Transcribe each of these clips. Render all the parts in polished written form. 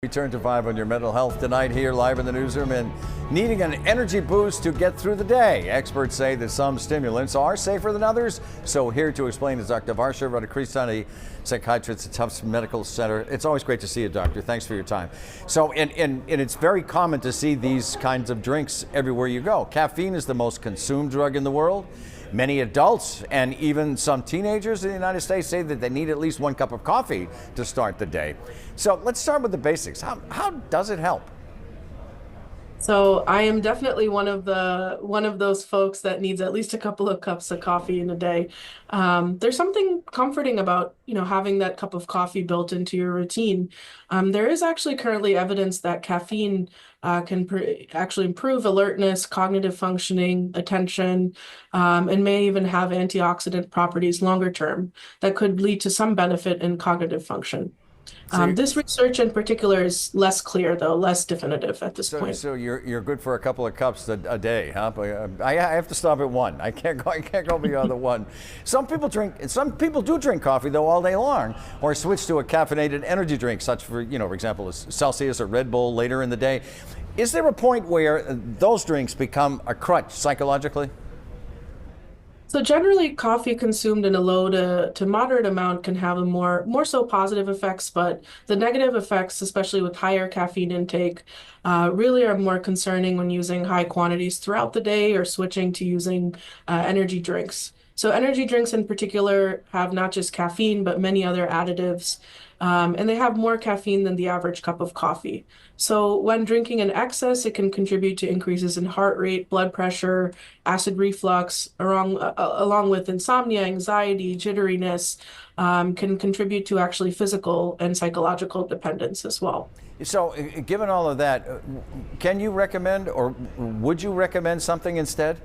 We turn to 5 on your mental health tonight here live in the newsroom and needing an energy boost to get through the day. Experts say that some stimulants are safer than others. So here to explain is Dr. Varsha Radhakrishnan, psychiatrist at Tufts Medical Center. It's always great to see you, doctor. Thanks for your time. So, and it's very common to see these kinds of drinks everywhere you go. Caffeine is the most consumed drug in the world. Many adults and even some teenagers in the United States say that they need at least 1 cup of coffee to start the day. So let's start with the basics. How does it help? So I am definitely one of those folks that needs at least a couple of cups of coffee in a day. There's something comforting about, having that cup of coffee built into your routine. There is actually currently evidence that caffeine can actually improve alertness, cognitive functioning, attention, and may even have antioxidant properties longer term that could lead to some benefit in cognitive function. This research in particular is less clear, though, less definitive at this point. So you're good for a couple of cups a day, huh? But, I have to stop at 1. I can't go beyond the 1. Some people do drink coffee though all day long, or switch to a caffeinated energy drink, such for example, as Celsius or Red Bull later in the day. Is there a point where those drinks become a crutch psychologically? So generally, coffee consumed in a low to moderate amount can have a more so positive effects, but the negative effects, especially with higher caffeine intake, really are more concerning when using high quantities throughout the day or switching to using energy drinks. So energy drinks in particular have not just caffeine, but many other additives, and they have more caffeine than the average cup of coffee. So when drinking in excess, it can contribute to increases in heart rate, blood pressure, acid reflux, along with insomnia, anxiety, jitteriness, can contribute to actually physical and psychological dependence as well. So given all of that, can you recommend or would you recommend something instead?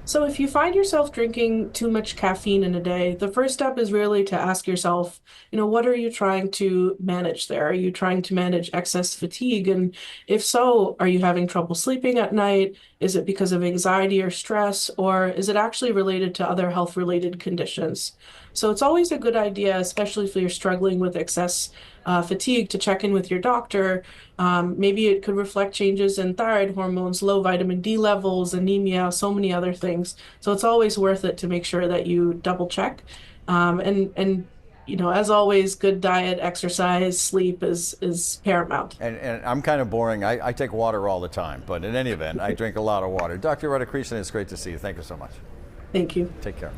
So if you find yourself drinking too much caffeine in a day, the first step is really to ask yourself, what are you trying to manage there? Are you trying to manage excess fatigue? And if so, are you having trouble sleeping at night? Is it because of anxiety or stress, or is it actually related to other health-related conditions? So it's always a good idea, especially if you're struggling with excess fatigue, to check in with your doctor. Maybe it could reflect changes in thyroid hormones, low vitamin D levels, anemia, so many other things. So it's always worth it to make sure that you double check. As always, good diet, exercise, sleep is paramount. And I'm kind of boring. I take water all the time, but in any event, I drink a lot of water. Dr. Radhakrishnan, it's great to see you. Thank you so much. Thank you. Take care.